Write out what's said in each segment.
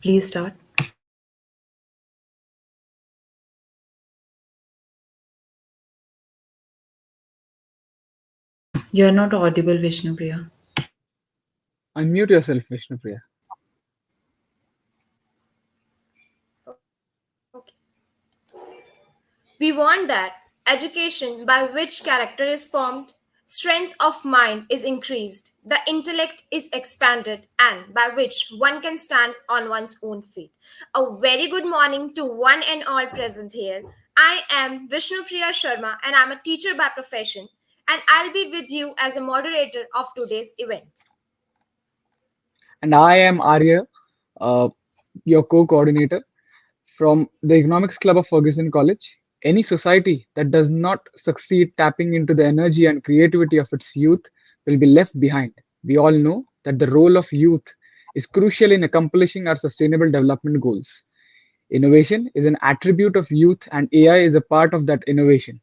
Please start. You are not audible, Vishnupriya. Unmute yourself, Vishnupriya. Okay. We want that education by which character is formed, strength of mind is increased, the intellect is expanded, and by which one can stand on one's own feet. A very good morning to one and all present here. I am Vishnupriya Sharma and I'm a teacher by profession, and I'll be with you as a moderator of today's event. And I am Arya, uh, your co-coordinator from the Economics Club of Fergusson College. Any society that does not succeed tapping into the energy and creativity of its youth will be left behind. We all know that the role of youth is crucial in accomplishing our sustainable development goals. Innovation is an attribute of youth, and AI is a part of that innovation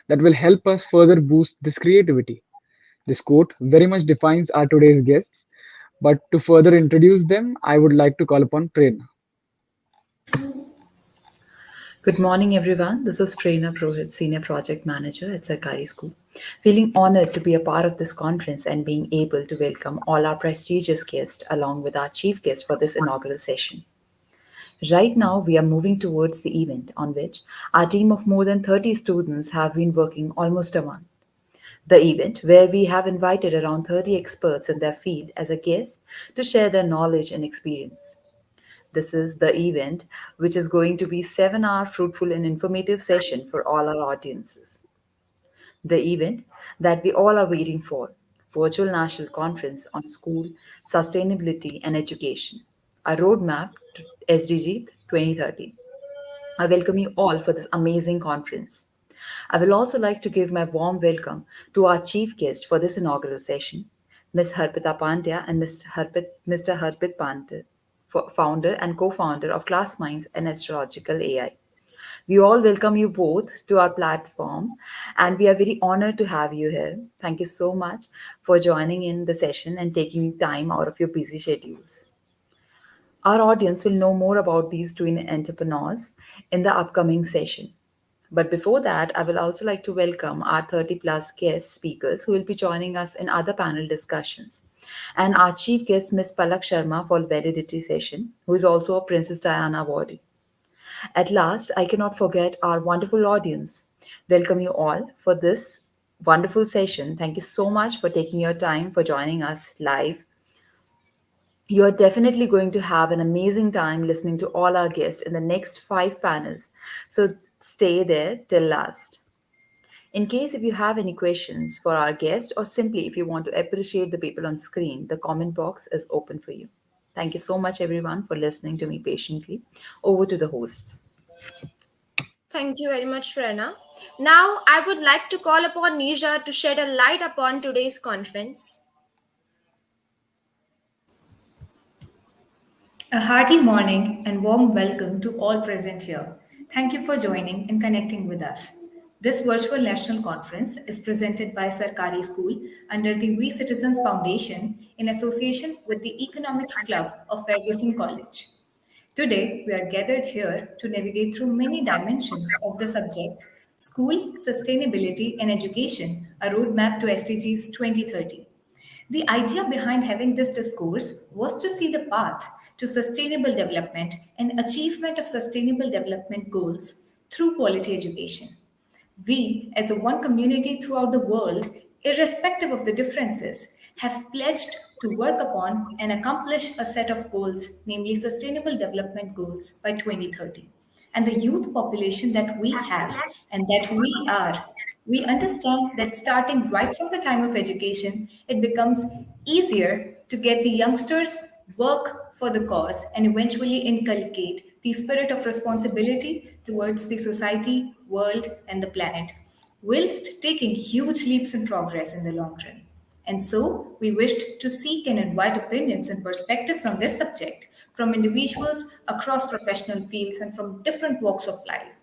that will help us further boost this creativity. This quote very much defines our today's guests, but to further introduce them, I would like to call upon Prerna. Good morning, everyone. This is Prerna Prohit, Senior Project Manager at Sarkari School. Feeling honored to be a part of this conference and being able to welcome all our prestigious guests along with our chief guest for this inaugural session. Right now, we are moving towards the event on which our team of more than 30 students have been working almost a month. The event where we have invited around 30 experts in their field as a guest to share their knowledge and experience. This is the event which is going to be 7-hour fruitful and informative session for all our audiences. The event that we all are waiting for, Virtual National Conference on School, Sustainability and Education, a roadmap to SDG 2030. I welcome you all for this amazing conference. I will also like to give my warm welcome to our chief guest for this inaugural session, Ms. Harpita Pandian and Mr. Harpith Pandian, founder and co-founder of Classminds and Astrological AI. We all welcome you both to our platform and we are very honored to have you here. Thank you so much for joining in the session and taking time out of your busy schedules. Our audience will know more about these twin entrepreneurs in the upcoming session. But before that, I will also like to welcome our 30 plus guest speakers who will be joining us in other panel discussions. And our chief guest, Ms. Palak Sharma, for validity session, who is also a Princess Diana awardee. At last, I cannot forget our wonderful audience. Welcome you all for this wonderful session. Thank you so much for taking your time for joining us live. You are definitely going to have an amazing time listening to all our guests in the next 5 panels. So stay there till last. In case if you have any questions for our guest or simply if you want to appreciate the people on screen, the comment box is open for you. Thank you so much everyone for listening to me patiently. Over to the hosts. Thank you very much, Prerna. Now, I would like to call upon Nisha to shed a light upon today's conference. A hearty morning and warm welcome to all present here. Thank you for joining and connecting with us. This virtual national conference is presented by Sarkari School under the WeCitizens Foundation in association with the Economics Club of Fergusson College. Today, we are gathered here to navigate through many dimensions of the subject School, Sustainability and Education, a roadmap to SDGs 2030. The idea behind having this discourse was to see the path to sustainable development and achievement of sustainable development goals through quality education. We, as a one community throughout the world, irrespective of the differences, have pledged to work upon and accomplish a set of goals, namely Sustainable Development Goals, by 2030. And the youth population that we have and that we are, we understand that starting right from the time of education, it becomes easier to get the youngsters work for the cause and eventually inculcate the spirit of responsibility towards the society, world, and the planet, whilst taking huge leaps in progress in the long run. And so, we wished to seek and invite opinions and perspectives on this subject from individuals across professional fields and from different walks of life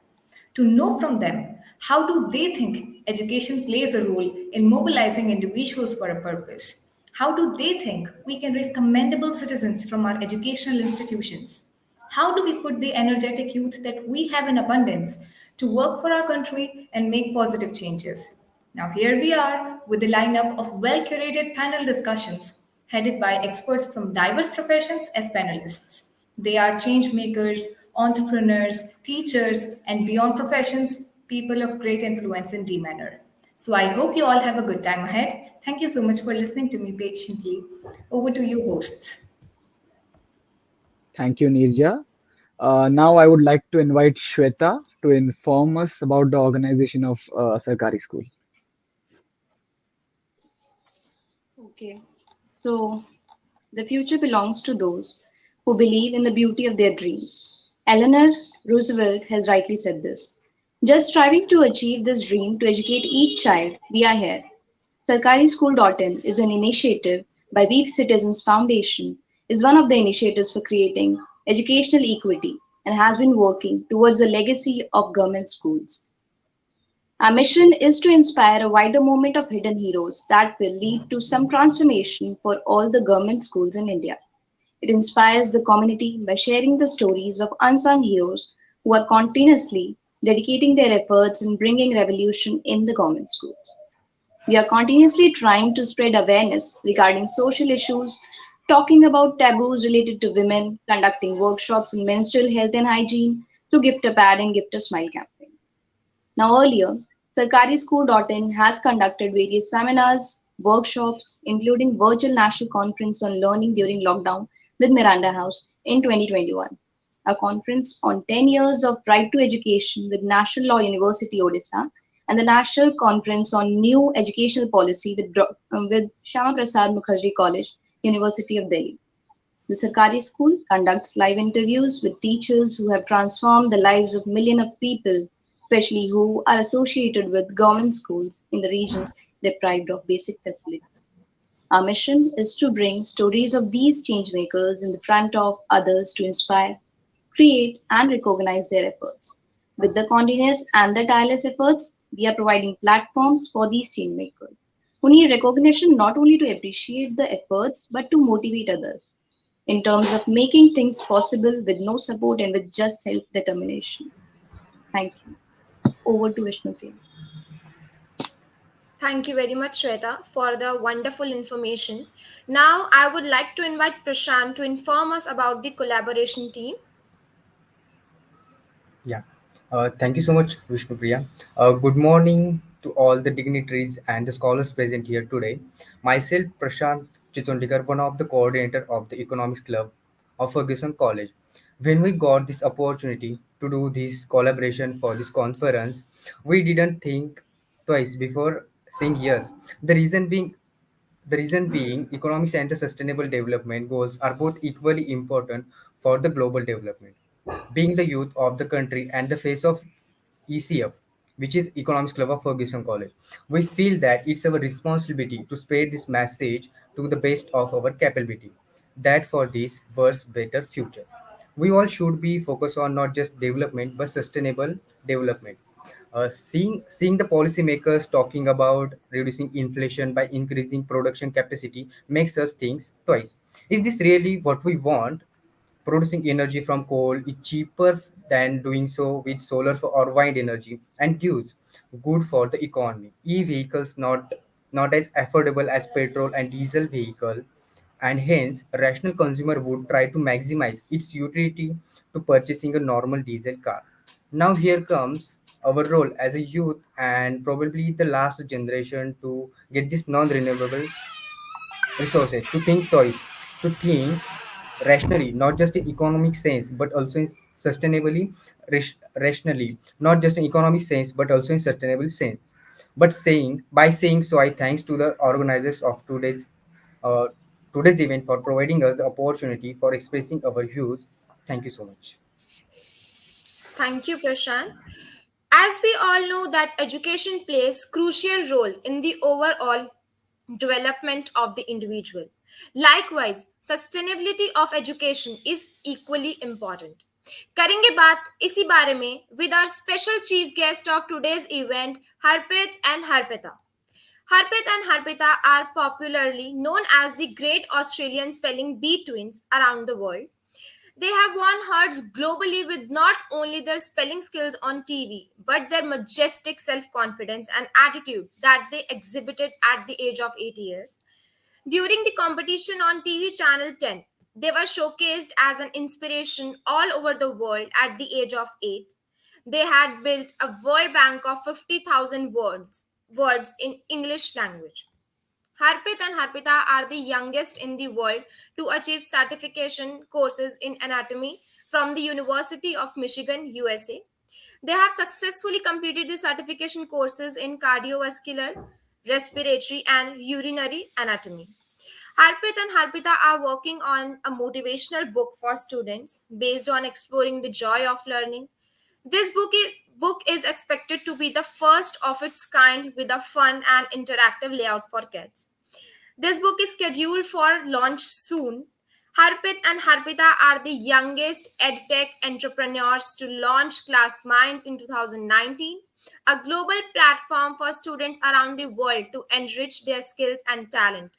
to know from them how do they think education plays a role in mobilizing individuals for a purpose. How do they think we can raise commendable citizens from our educational institutions? How do we put the energetic youth that we have in abundance to work for our country and make positive changes? Now, here we are with a lineup of well curated panel discussions headed by experts from diverse professions as panelists. They are change makers, entrepreneurs, teachers, and beyond professions, people of great influence in D manner. So I hope you all have a good time ahead. Thank you so much for listening to me patiently. Over to you, hosts. Thank you, Nirja. Now I would like to invite Shweta to inform us about the organization of Sarkari School. Okay, so the future belongs to those who believe in the beauty of their dreams. Eleanor Roosevelt has rightly said this. Just striving to achieve this dream to educate each child, we are here. SarkariSchool.in is an initiative by We Citizens Foundation, is one of the initiatives for creating educational equity and has been working towards the legacy of government schools. Our mission is to inspire a wider movement of hidden heroes that will lead to some transformation for all the government schools in India. It inspires the community by sharing the stories of unsung heroes who are continuously dedicating their efforts in bringing revolution in the government schools. We are continuously trying to spread awareness regarding social issues, talking about taboos related to women, conducting workshops in menstrual health and hygiene through Gift a Pad and Gift a Smile campaign. Now, earlier, SarkariSchool.in has conducted various seminars, workshops, including virtual national conference on learning during lockdown with Miranda House in 2021, a conference on 10 years of right to education with National Law University Odisha, and the National Conference on New Educational Policy with Shama Prasad Mukherjee College, University of Delhi. The Sarkari School conducts live interviews with teachers who have transformed the lives of millions of people, especially who are associated with government schools in the regions deprived of basic facilities. Our mission is to bring stories of these changemakers in the front of others to inspire, create, and recognize their efforts. With the continuous and the tireless efforts, we are providing platforms for these changemakers who need recognition not only to appreciate the efforts but to motivate others in terms of making things possible with no support and with just self determination. Thank you. Over to Vishnu. Thank you very much, Shweta, for the wonderful information. Now, I would like to invite Prashant to inform us about the collaboration team. Yeah. Thank you so much, Vishnupriya. Good morning to all the dignitaries and the scholars present here today. Myself, Prashant Chichondikar, one of the coordinator of the Economics Club of Fergusson College. When we got this opportunity to do this collaboration for this conference, we didn't think twice before saying yes. The reason being economics and the sustainable development goals are both equally important for the global development. Being the youth of the country and the face of ECF, which is Economics Club of Ferguson College, we feel that it's our responsibility to spread this message to the best of our capability. That for this world's better future, we all should be focused on not just development but sustainable development. Seeing the policymakers talking about reducing inflation by increasing production capacity makes us think twice. Is this really what we want? Producing energy from coal is cheaper than doing so with or wind energy and gives good for the economy. E-vehicles not as affordable as petrol and diesel vehicle, and hence a rational consumer would try to maximize its utility to purchasing a normal diesel car. Now here comes our role as a youth and probably the last generation to get this non-renewable resources, to think twice, to think rationally, not just in economic sense, but also in sustainably rationally, not just in economic sense, but also in sustainable sense. But saying by saying so, I thanks to the organizers of uh, today's event for providing us the opportunity for expressing our views. Thank you so much. Thank you, Prashant. As we all know that education plays crucial role in the overall development of the individual. Likewise, sustainability of education is equally important. करेंगे बात इसी बारे में with our special chief guest of today's event, Harpith and Harpita. Harpith and Harpita are popularly known as the great Australian spelling bee twins around the world. They have won hearts globally with not only their spelling skills on TV, but their majestic self confidence and attitude that they exhibited at the age of 8 years. During the competition on TV channel 10, they were showcased as an inspiration all over the world at the age of 8. They had built a world bank of 50,000 words in English language. Harpith and Harpita are the youngest in the world to achieve certification courses in anatomy from the University of Michigan, USA. They have successfully completed the certification courses in cardiovascular, respiratory, and urinary anatomy. Harpith and Harpita are working on a motivational book for students based on exploring the joy of learning. This book is expected to be the first of its kind with a fun and interactive layout for kids. This book is scheduled for launch soon. Harpith and Harpita are the youngest edtech entrepreneurs to launch Classminds in 2019, a global platform for students around the world to enrich their skills and talent.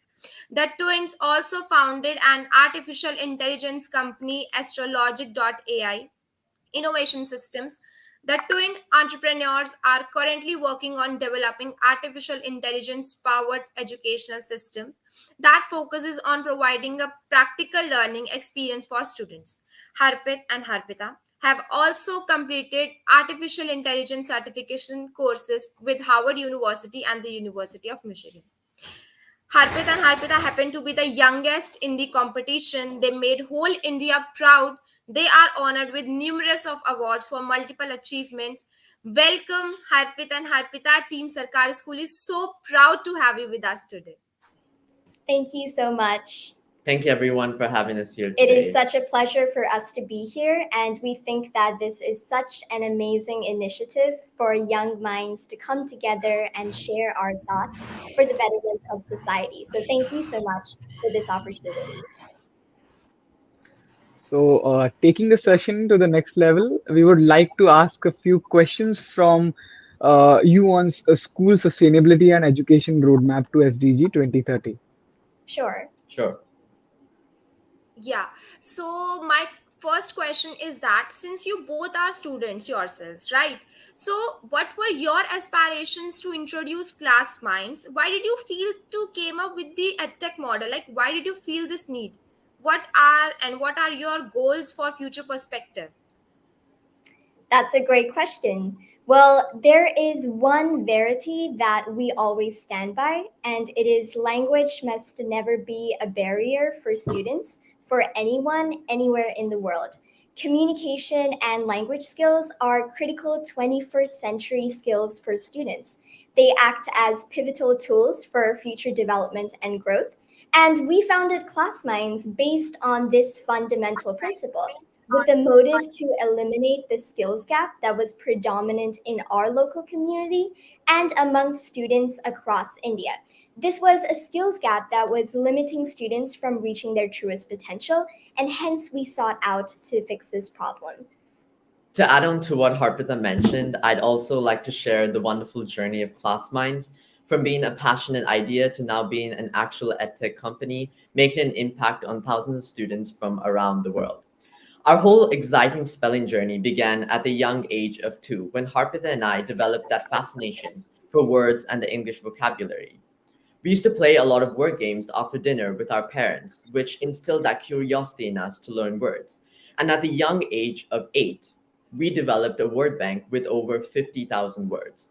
The twins also founded an artificial intelligence company, Astralogic.ai, innovation systems. The twin entrepreneurs are currently working on developing artificial intelligence powered educational systems that focuses on providing a practical learning experience for students. Harpit and Harpita have also completed artificial intelligence certification courses with Howard University and the University of Michigan. Harpith and Harpita happen to be the youngest in the competition. They made whole India proud. They are honored with numerous of awards for multiple achievements. Welcome, Harpith and Harpita. Team Sarkar School is so proud to have you with us today. Thank you so much. Thank you, everyone, for having us here It today. is such a pleasure for us to be here, and we think that this is such an amazing initiative for young minds to come together and share our thoughts for the betterment of society. So thank you so much for this opportunity. So, taking the session to the next level, we would like to ask a few questions from you on school sustainability and education roadmap to SDG 2030. Sure. Sure. Yeah. So my first question is that since you both are students yourselves, right? So what were your aspirations to introduce class minds? Why did you feel to came up with the edtech model? Like why did you feel this need? What are your goals for future perspective? That's a great question. Well, there is one verity that we always stand by, and it is language must never be a barrier for students, for anyone, anywhere in the world. Communication and language skills are critical 21st century skills for students. They act as pivotal tools for future development and growth. And we founded Classminds based on this fundamental principle, with the motive to eliminate the skills gap that was predominant in our local community and among students across India. This was a skills gap that was limiting students from reaching their truest potential, and hence we sought out to fix this problem. To add on to what Harpita mentioned, I'd also like to share the wonderful journey of Classminds from being a passionate idea to now being an actual edtech company, making an impact on thousands of students from around the world. Our whole exciting spelling journey began at the young age of 2 when Harpita and I developed that fascination for words and the English vocabulary. We used to play a lot of word games after dinner with our parents, which instilled that curiosity in us to learn words. And at the young age of 8, we developed a word bank with over 50,000 words.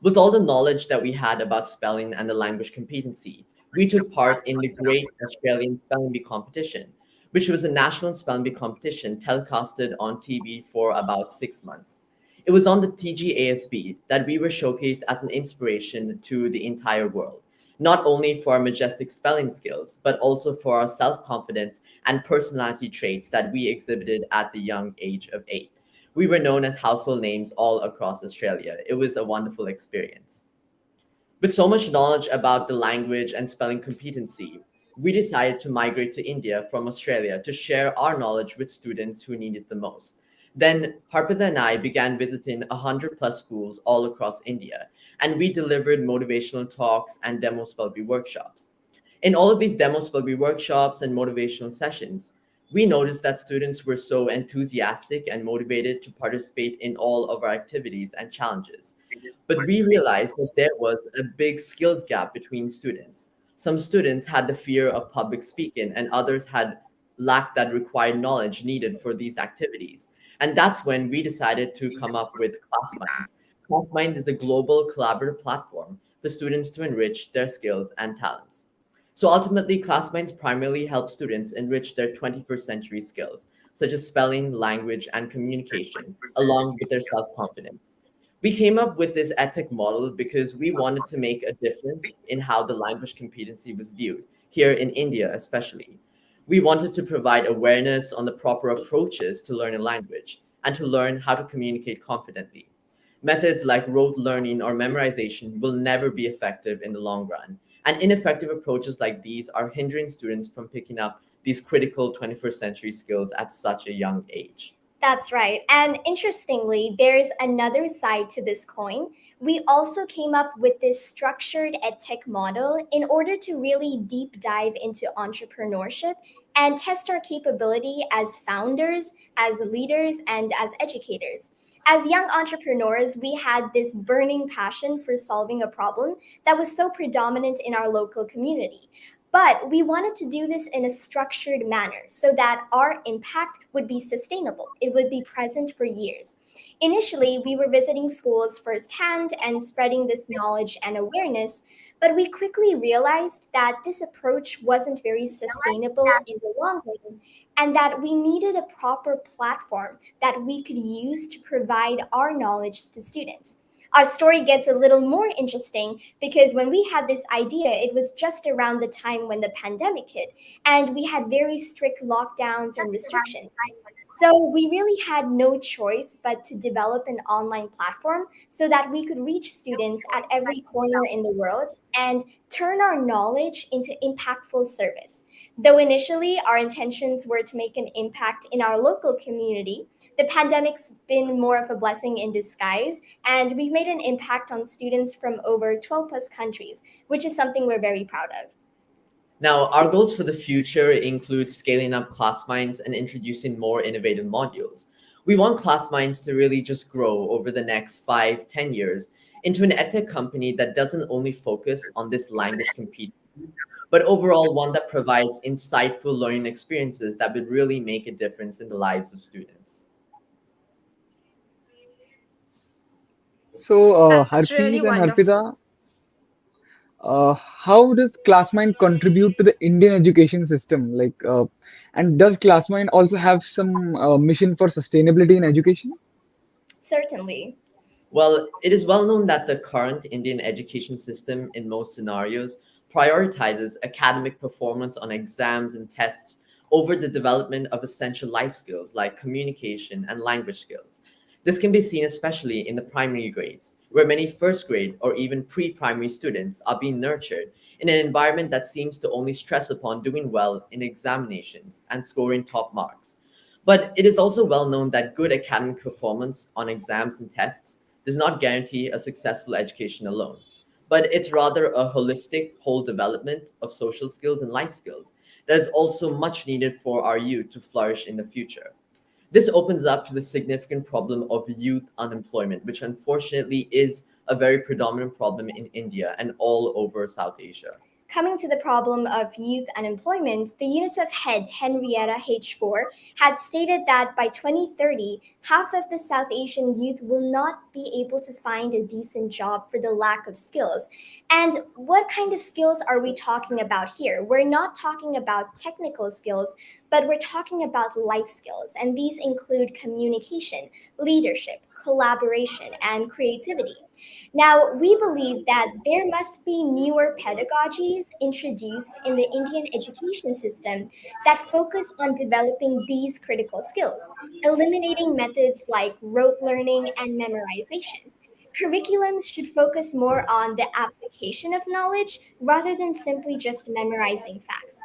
With all the knowledge that we had about spelling and the language competency, we took part in the Great Australian Spelling Bee Competition, which was a national spelling bee competition telecasted on TV for about 6 months. It was on the TGASB that we were showcased as an inspiration to the entire world, not only for our majestic spelling skills, but also for our self-confidence and personality traits that we exhibited at the young age of 8. We were known as household names all across Australia. It was a wonderful experience. With so much knowledge about the language and spelling competency, we decided to migrate to India from Australia to share our knowledge with students who need it the most. Then Harpitha and I began visiting 100 plus schools all across India, and we delivered motivational talks and demo spellbee workshops. In all of these demo spellbee workshops and motivational sessions, we noticed that students were so enthusiastic and motivated to participate in all of our activities and challenges. But we realized that there was a big skills gap between students. Some students had the fear of public speaking, and others had lacked that required knowledge needed for these activities. And that's when we decided to come up with Classminds. Classminds is a global collaborative platform for students to enrich their skills and talents. So ultimately, Classminds primarily help students enrich their 21st century skills, such as spelling, language, and communication, along with their self confidence. We came up with this ethic model because we wanted to make a difference in how the language competency was viewed, here in India especially. We wanted to provide awareness on the proper approaches to learn a language and to learn how to communicate confidently. Methods like rote learning or memorization will never be effective in the long run, and ineffective approaches like these are hindering students from picking up these critical 21st century skills at such a young age. That's right. And interestingly, there's another side to this coin. We also came up with this structured edtech model in order to really deep dive into entrepreneurship and test our capability as founders, as leaders, and as educators. As young entrepreneurs, we had this burning passion for solving a problem that was so predominant in our local community. But we wanted to do this in a structured manner so that our impact would be sustainable. It would be present for years. Initially, we were visiting schools firsthand and spreading this knowledge and awareness, but we quickly realized that this approach wasn't very sustainable in the long run and that we needed a proper platform that we could use to provide our knowledge to students. Our story gets a little more interesting because when we had this idea, it was just around the time when the pandemic hit, and we had very strict lockdowns and restrictions. So we really had no choice but to develop an online platform so that we could reach students at every corner in the world and turn our knowledge into impactful service. Though initially our intentions were to make an impact in our local community, the pandemic's been more of a blessing in disguise, and we've made an impact on students from over 12 plus countries, which is something we're very proud of. Now, our goals for the future include scaling up Classminds and introducing more innovative modules. We want Classminds to really just grow over the next 5, 10 years into an edtech company that doesn't only focus on this language competency, but overall one that provides insightful learning experiences that would really make a difference in the lives of students. So, That's really Harpreet and wonderful. Harpita, how does Classmind contribute to the Indian education system? And does Classmind also have some mission for sustainability in education? Certainly. Well, it is well known that the current Indian education system, in most scenarios, prioritizes academic performance on exams and tests over the development of essential life skills like communication and language skills. This can be seen especially in the primary grades, where many first grade or even pre primary students are being nurtured in an environment that seems to only stress upon doing well in examinations and scoring top marks. But it is also well known that good academic performance on exams and tests does not guarantee a successful education alone, but it's rather a holistic whole development of social skills and life skills that is also much needed for our youth to flourish in the future. This opens up to the significant problem of youth unemployment, which unfortunately is a very predominant problem in India and all over South Asia. Coming to the problem of youth unemployment, the UNICEF head Henrietta H4 had stated that by 2030, half of the South Asian youth will not be able to find a decent job for the lack of skills. And what kind of skills are we talking about here? We're not talking about technical skills, but we're talking about life skills. And these include communication, leadership, collaboration, and creativity. Now, we believe that there must be newer pedagogies introduced in the Indian education system that focus on developing these critical skills, eliminating methods like rote learning and memorization. Curriculums should focus more on the application of knowledge rather than simply just memorizing facts.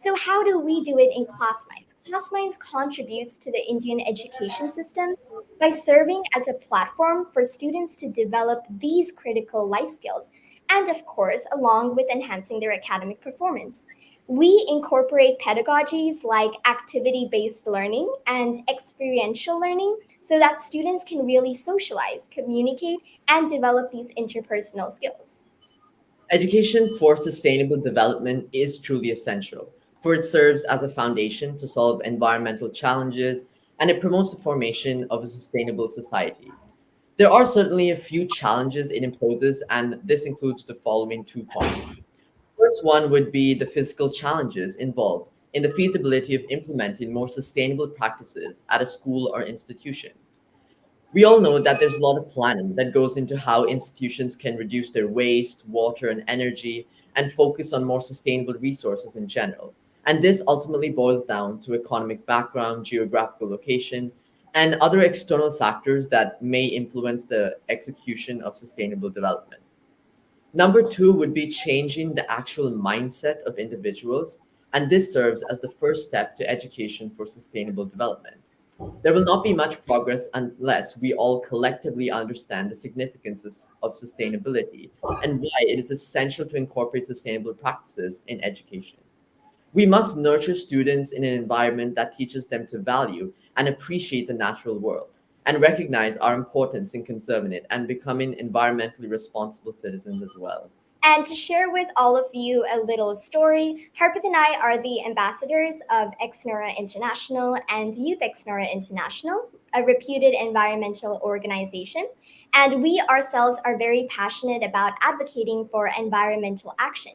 So how do we do it in Classminds? Classminds contributes to the Indian education system by serving as a platform for students to develop these critical life skills, and of course, along with enhancing their academic performance. We incorporate pedagogies like activity based learning and experiential learning so that students can really socialize, communicate, and develop these interpersonal skills. Education for sustainable development is truly essential, for it serves as a foundation to solve environmental challenges and it promotes the formation of a sustainable society. There are certainly a few challenges it imposes, and this includes the following 2 points. First one would be the physical challenges involved in the feasibility of implementing more sustainable practices at a school or institution. We all know that there's a lot of planning that goes into how institutions can reduce their waste, water, and energy and focus on more sustainable resources in general. And this ultimately boils down to economic background, geographical location, and other external factors that may influence the execution of sustainable development. Number two would be changing the actual mindset of individuals, and this serves as the first step to education for sustainable development. There will not be much progress unless we all collectively understand the significance of sustainability and why it is essential to incorporate sustainable practices in education. We must nurture students in an environment that teaches them to value and appreciate the natural world and recognize our importance in conserving it and becoming environmentally responsible citizens as well. And to share with all of you a little story, Harpith and I are the ambassadors of Exnora International and Youth Exnora International, a reputed environmental organization. And we ourselves are very passionate about advocating for environmental action.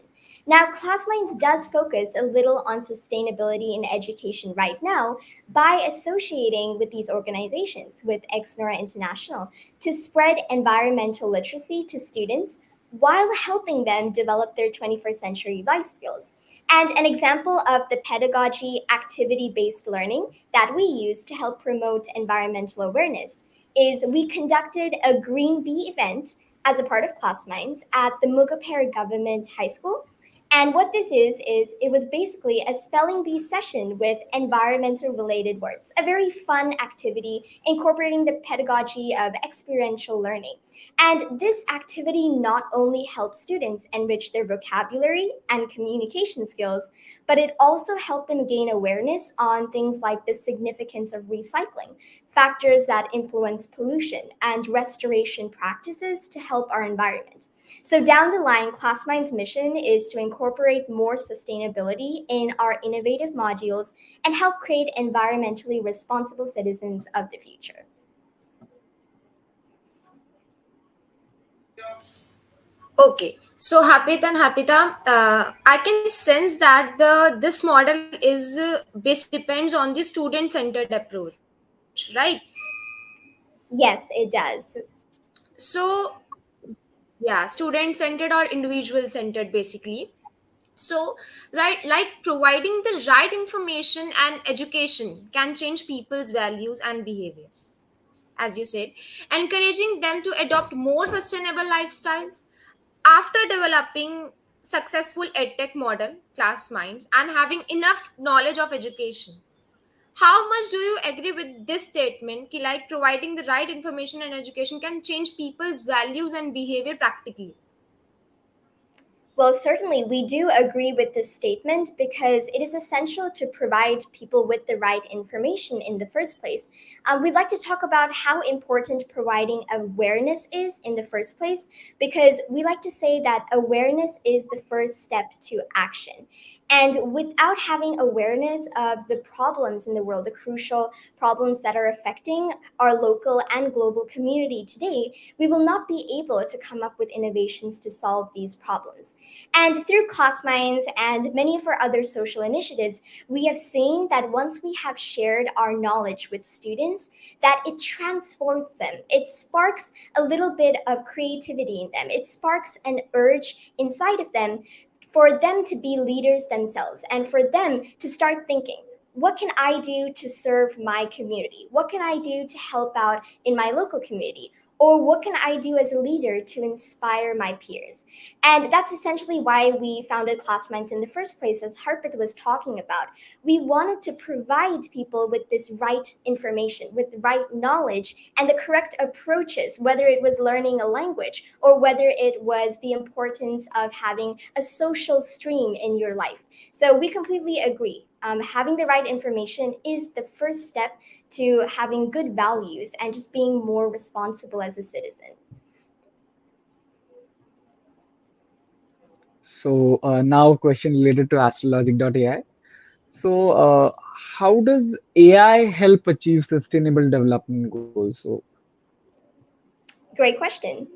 Now, Classminds does focus a little on sustainability in education right now by associating with these organizations, with Exnora International, to spread environmental literacy to students while helping them develop their 21st century life skills. And an example of the pedagogy activity based learning that we use to help promote environmental awareness is we conducted a Green Bee event as a part of Classminds at the Mugapere Government High School. And what this is it was basically a spelling bee session with environmental related words, a very fun activity incorporating the pedagogy of experiential learning. And this activity not only helps students enrich their vocabulary and communication skills, but it also helped them gain awareness on things like the significance of recycling, factors that influence pollution, and restoration practices to help our environment. So, down the line, Classmind's mission is to incorporate more sustainability in our innovative modules and help create environmentally responsible citizens of the future. Okay, so Hapit and Hapita, I can sense that the this model is basically depends on the student centered approach, right? Yes, it does. So yeah, student centered or individual centered basically. So right, like providing the right information and education can change people's values and behavior, as you said, encouraging them to adopt more sustainable lifestyles. After developing successful edtech model, class minds, and having enough knowledge of education, how much do you agree with this statement ki like providing the right information and education can change people's values and behavior practically? Well, certainly, we do agree with this statement because it is essential to provide people with the right information in the first place. We'd like to talk about how important providing awareness is in the first place because we like to say that awareness is the first step to action. And without having awareness of the problems in the world, the crucial problems that are affecting our local and global community today, we will not be able to come up with innovations to solve these problems. And through Classminds and many of our other social initiatives, we have seen that once we have shared our knowledge with students, that it transforms them. It sparks a little bit of creativity in them. It sparks an urge inside of them for them to be leaders themselves and for them to start thinking, what can I do to serve my community? What can I do to help out in my local community? Or what can I do as a leader to inspire my peers? And that's essentially why we founded Classminds in the first place, as Harpith was talking about. We wanted to provide people with this right information, with the right knowledge, and the correct approaches, whether it was learning a language or whether it was the importance of having a social stream in your life. So we completely agree. Having the right information is the first step to having good values and just being more responsible as a citizen. So now a question related to Astralogic.ai. So how does AI help achieve sustainable development goals? So Great question.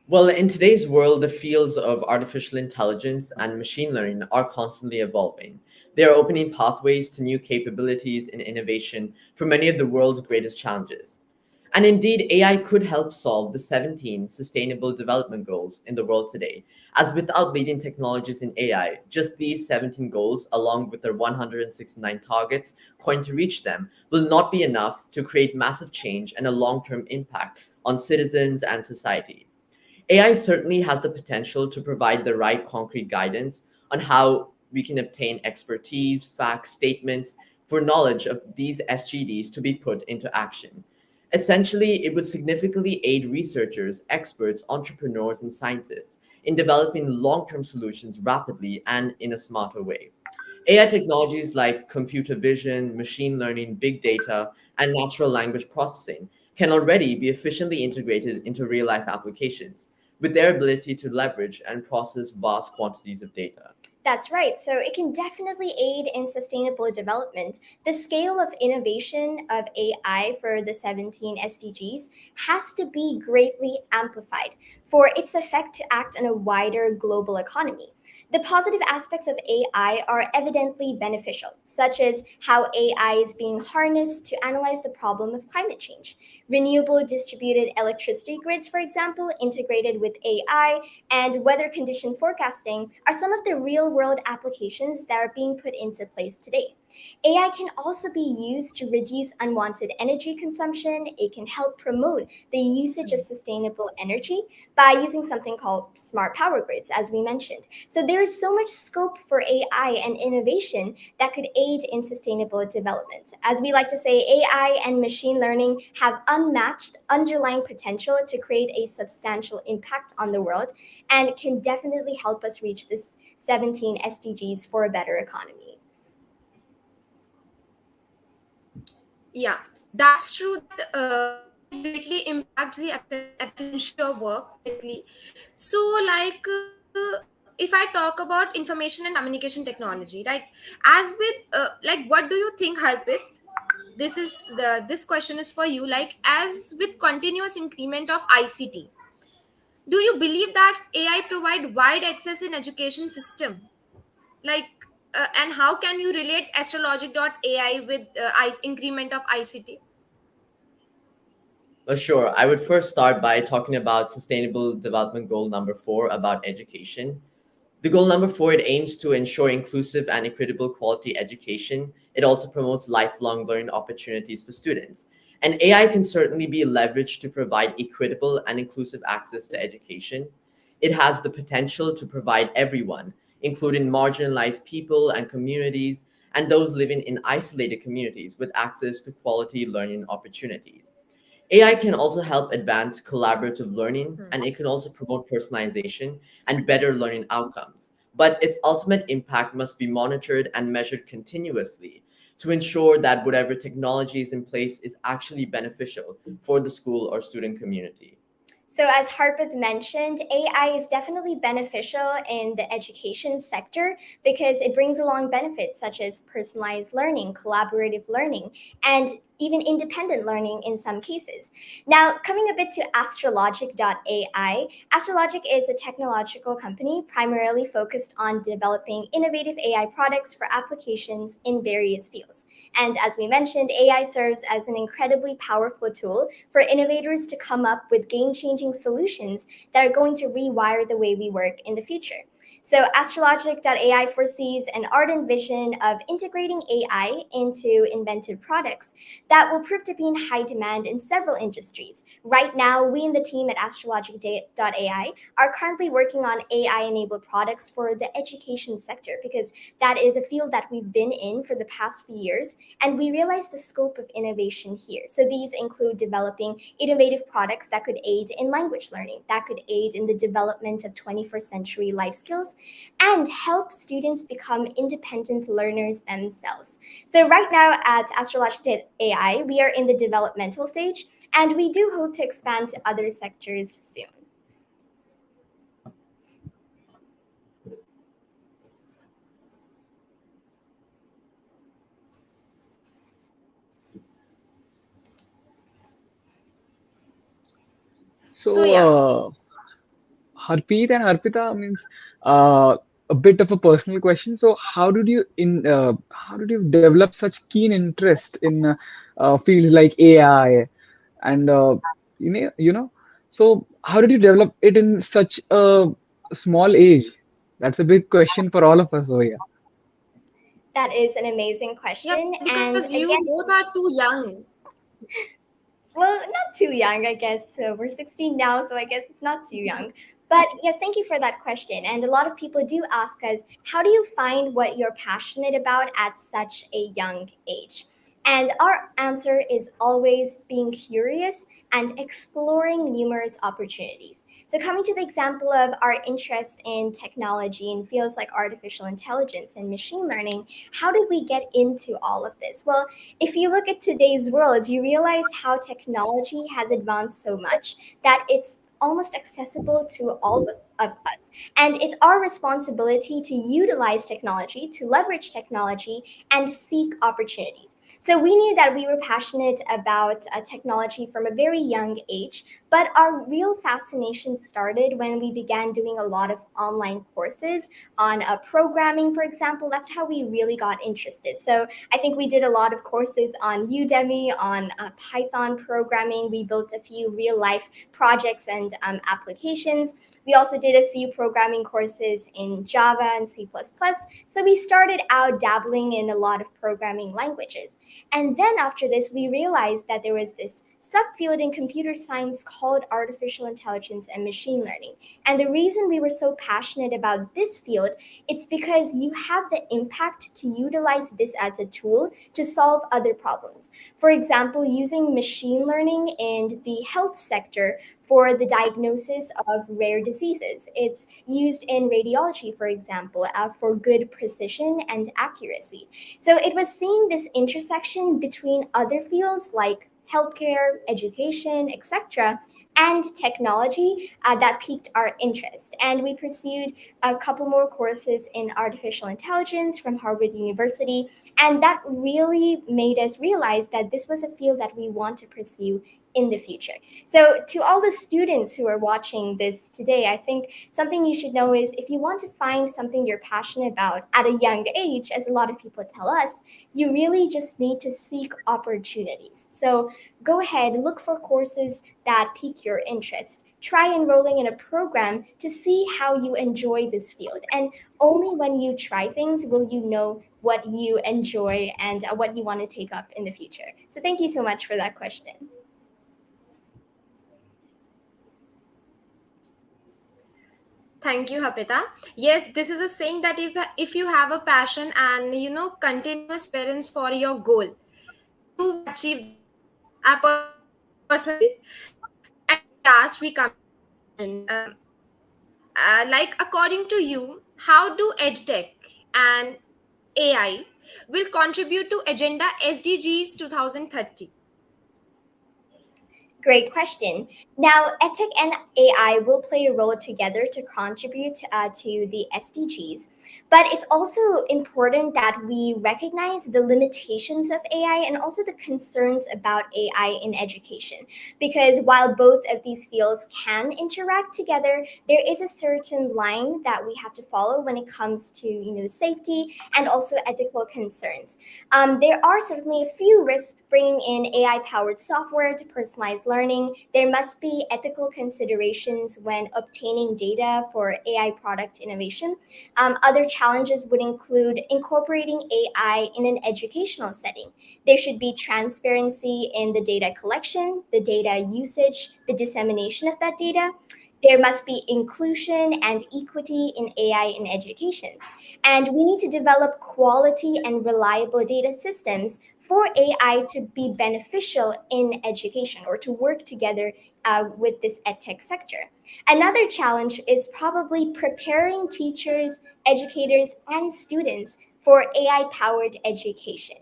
Well, in today's world, the fields of artificial intelligence and machine learning are constantly evolving. They are opening pathways to new capabilities and innovation for many of the world's greatest challenges. And indeed, AI could help solve the 17 Sustainable Development Goals in the world today, as without leading technologies in AI, just these 17 goals, along with their 169 targets coined to reach them, will not be enough to create massive change and a long term impact on citizens and society. AI certainly has the potential to provide the right concrete guidance on how we can obtain expertise, facts, statements for knowledge of these SGDs to be put into action. Essentially, it would significantly aid researchers, experts, entrepreneurs, and scientists in developing long term solutions rapidly and in a smarter way. AI technologies like computer vision, machine learning, big data, and natural language processing can already be efficiently integrated into real life applications with their ability to leverage and process vast quantities of data. That's right. So it can definitely aid in sustainable development. The scale of innovation of AI for the 17 SDGs has to be greatly amplified for its effect to act on a wider global economy. The positive aspects of AI are evidently beneficial, such as how AI is being harnessed to analyze the problem of climate change. Renewable distributed electricity grids, for example, integrated with AI, and weather condition forecasting are some of the real world applications that are being put into place today. AI can also be used to reduce unwanted energy consumption. It can help promote the usage of sustainable energy by using something called smart power grids, as we mentioned. So there is so much scope for AI and innovation that could aid in sustainable development. As we like to say, AI and machine learning have unmatched underlying potential to create a substantial impact on the world and can definitely help us reach this 17 SDGs for a better economy. Yeah, that's true that AI greatly impacts the efficiency of work, obviously. So, if I talk about information and communication technology, right? As with, what do you think, Harpit? This question is for you. Like, as with continuous increment of ICT, do you believe that AI provide wide access in education system? Like, and how can you relate Astrologic.ai with increment of ICT? Sure, I would first start by talking about Sustainable Development Goal number 4 about education. The goal number 4, it aims to ensure inclusive and equitable quality education. It also promotes lifelong learning opportunities for students. And AI can certainly be leveraged to provide equitable and inclusive access to education. It has the potential to provide everyone, including marginalized people and communities, and those living in isolated communities, with access to quality learning opportunities. AI can also help advance collaborative learning, and it can also promote personalization and better learning outcomes. But its ultimate impact must be monitored and measured continuously to ensure that whatever technology is in place is actually beneficial for the school or student community. So, as Harpith mentioned, AI is definitely beneficial in the education sector because it brings along benefits such as personalized learning, collaborative learning, and even independent learning in some cases. Now, coming a bit to Astrologic.ai, Astrologic is a technological company primarily focused on developing innovative AI products for applications in various fields. And as we mentioned, AI serves as an incredibly powerful tool for innovators to come up with game changing solutions that are going to rewire the way we work in the future. So Astralogic.ai foresees an ardent vision of integrating AI into inventive products that will prove to be in high demand in several industries. Right now, we in the team at Astrologic.ai are currently working on AI-enabled products for the education sector because that is a field that we've been in for the past few years, and we realize the scope of innovation here. So these include developing innovative products that could aid in language learning, that could aid in the development of 21st century life skills, and help students become independent learners themselves. So right now at Astrologic.ai, we are in the developmental stage, and we do hope to expand to other sectors soon. So So, yeah, Harpreet and Harpita means a bit of a personal question. So, how did you develop such keen interest in fields like AI and so how did you develop it in such a small age? That's a big question for all of us over here. That is an amazing yeah, question. because And you again, both are too young. well, not too young, I guess. So we're 16 now, so I guess it's not too young. But yes, thank you for that question. And a lot of people do ask us, how do you find what you're passionate about at such a young age? And our answer is always being curious and exploring numerous opportunities. So, coming to the example of our interest in technology in fields like artificial intelligence and machine learning, how did we get into all of this? Well, if you look at today's world, you realize how technology has advanced so much that it's almost accessible to all of us. And it's our responsibility to utilize technology, to leverage technology, and seek opportunities. So we knew that we were passionate about technology from a very young age, but our real fascination started when we began doing a lot of online courses on programming, for example. That's how we really got interested. So I think we did a lot of courses on Udemy, on Python programming. We built a few real life projects and applications. We also did a few programming courses in Java and C++. So we started out dabbling in a lot of programming languages. And then after this, we realized that there was this subfield in computer science called artificial intelligence and machine learning. And the reason we were so passionate about this field, it's because you have the impact to utilize this as a tool to solve other problems. For example, using machine learning in the health sector for the diagnosis of rare diseases. It's used in radiology, for example, for good precision and accuracy. So it was seeing this intersection between other fields like healthcare, education, etc., and technology that piqued our interest. And we pursued a couple more courses in artificial intelligence from Harvard University. And that really made us realize that this was a field that we want to pursue in the future. So, to all the students who are watching this today, I think something you should know is if you want to find something you're passionate about at a young age, as a lot of people tell us, you really just need to seek opportunities. So, go ahead, look for courses that pique your interest. Try enrolling in a program to see how you enjoy this field. And only when you try things will you know what you enjoy and what you want to take up in the future. So, thank you so much for that question. Thank you, Hapita. Yes, this is a saying that if you have a passion and continuous parents for your goal, you will achieve that goal. I personally believe it. And at last, we come to the question. Like according to you, how do edtech and AI will contribute to Agenda SDGs 2030? Great question. Now, EdTech and AI will play a role together to contribute to the SDGs, but it's also important that we recognize the limitations of AI and also the concerns about AI in education. Because while both of these fields can interact together, there is a certain line that we have to follow when it comes to safety and also ethical concerns. There are certainly a few risks bringing in AI-powered software to personalize learning, there must be ethical considerations when obtaining data for AI product innovation. Other challenges would include incorporating AI in an educational setting. There should be transparency in the data collection, the data usage, the dissemination of that data. There must be inclusion and equity in AI in education. And we need to develop quality and reliable data systems for AI to be beneficial in education or to work together with this edtech sector. Another challenge is probably preparing teachers, educators, and students for AI powered education.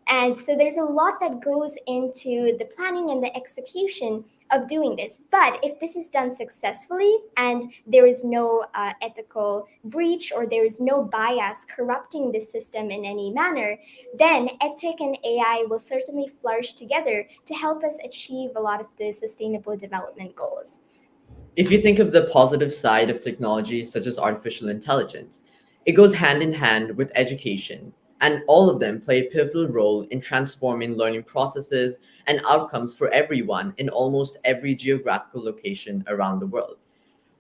And so there's a lot that goes into the planning and the execution of doing this. But if this is done successfully and there is no ethical breach or there is no bias corrupting this system in any manner, then edtech and AI will certainly flourish together to help us achieve a lot of the sustainable development goals. If you think of the positive side of technology, such as artificial intelligence, it goes hand in hand with education, and all of them play a pivotal role in transforming learning processes and outcomes for everyone in almost every geographical location around the world.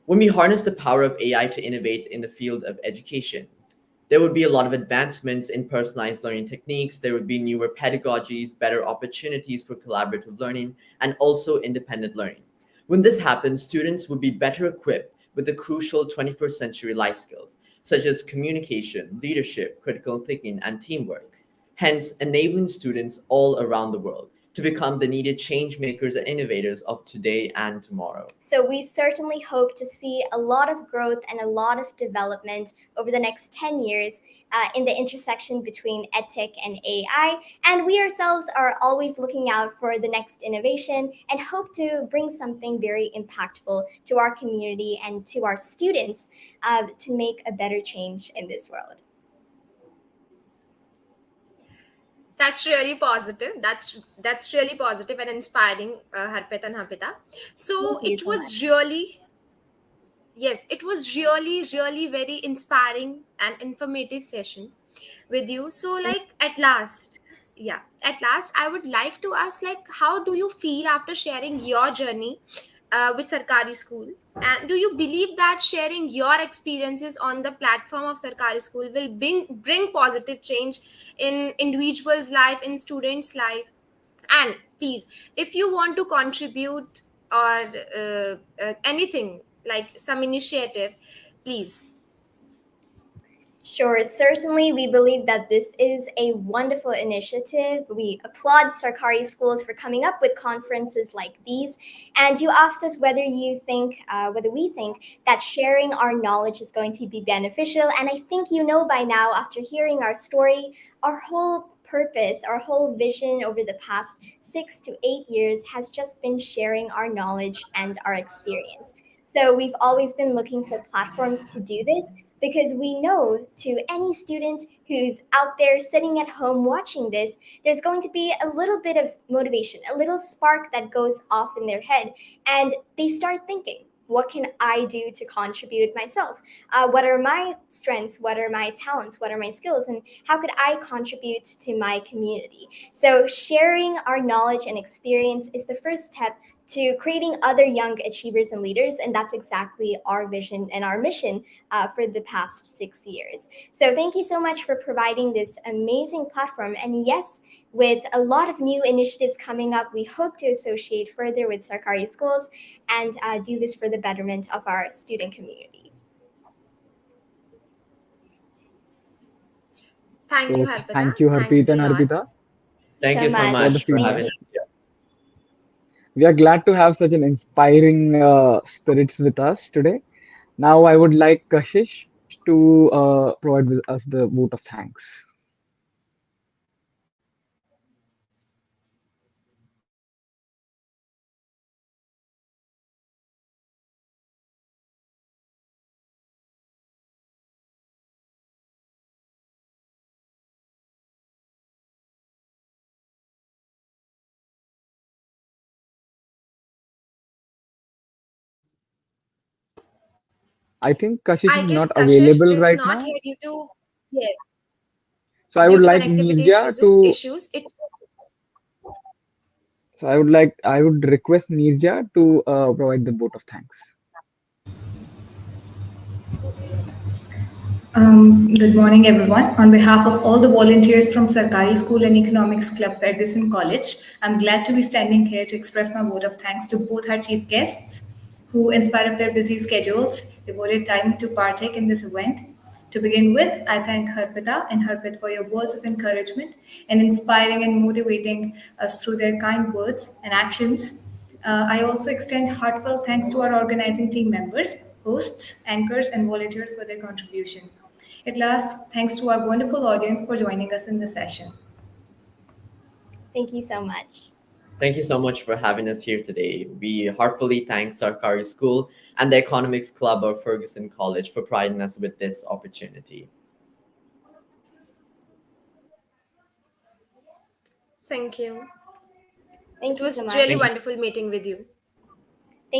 When we harness the power of AI to innovate in the field of education, there would be a lot of advancements in personalized learning techniques. There would be newer pedagogies, better opportunities for collaborative learning, and also independent learning. When this happens, students would be better equipped with the crucial 21st century life skills, such as communication, leadership, critical thinking, and teamwork, hence enabling students all around the world to become the needed change makers and innovators of today and tomorrow. So we certainly hope to see a lot of growth and a lot of development over the next 10 years in the intersection between edtech and AI. And we ourselves are always looking out for the next innovation and hope to bring something very impactful to our community and to our students to make a better change in this world. That's really positive. That's really positive and inspiring, Harpita and Harpita. So Thank you it so was much. really, yes, it was really very inspiring and informative session with you. So like at last, yeah, at last I would like to ask, like, how do you feel after sharing your journey with Sarkari School? And do you believe that sharing your experiences on the platform of Sarkari School will bring positive change in individuals' life, in students' life? And please, if you want to contribute or anything like some initiative, please. Sure, certainly we believe that this is a wonderful initiative. We applaud Sarkari schools for coming up with conferences like these. And you asked us whether we think that sharing our knowledge is going to be beneficial. And I think you know by now, after hearing our story, our whole purpose, our whole vision over the past 6 to 8 years has just been sharing our knowledge and our experience. So we've always been looking for platforms to do this because we know to any student who's out there sitting at home watching this, there's going to be a little bit of motivation, a little spark that goes off in their head, and they start thinking, what can I do to contribute myself? What are my strengths? What are my talents? What are my skills? And how could I contribute to my community? So sharing our knowledge and experience is the first step to creating other young achievers and leaders. And that's exactly our vision and our mission for the past 6 years. So thank you so much for providing this amazing platform. And yes, with a lot of new initiatives coming up, we hope to associate further with Sarkari schools and do this for the betterment of our student community. Thank you, So Harpita. thank you, Thanks Harpita a and lot. Harpita, Thank Thank you you so so for much. the much for Thank having feedback. you. us here. We are glad to have such an inspiring spirits with us today. Now, I would like Kashish to provide with us the vote of thanks. I think Kashish I is guess not Kashish available is right not now. here yes, So I due would to like connectivity Nirja to, issues. It's So I would request Nirja to provide the vote of thanks. Good morning, everyone. On behalf of all the volunteers from Sarkari School and Economics Club, Fergusson College, I'm glad to be standing here to express my vote of thanks to both our chief guests, who, in spite of their busy schedules, devoted time to partake in this event. To begin with, I thank Harpita and Harpit for your words of encouragement and inspiring and motivating us through their kind words and actions. I also extend heartfelt thanks to our organizing team members, hosts, anchors, and volunteers for their contribution. At last, thanks to our wonderful audience for joining us in this session. Thank you so much. Thank you so much for having us here today. We heartfully thank Sarkari School and the Economics Club of Fergusson College for providing us with this opportunity. Thank you. Thank It you so was much. really Thank you. wonderful meeting with you.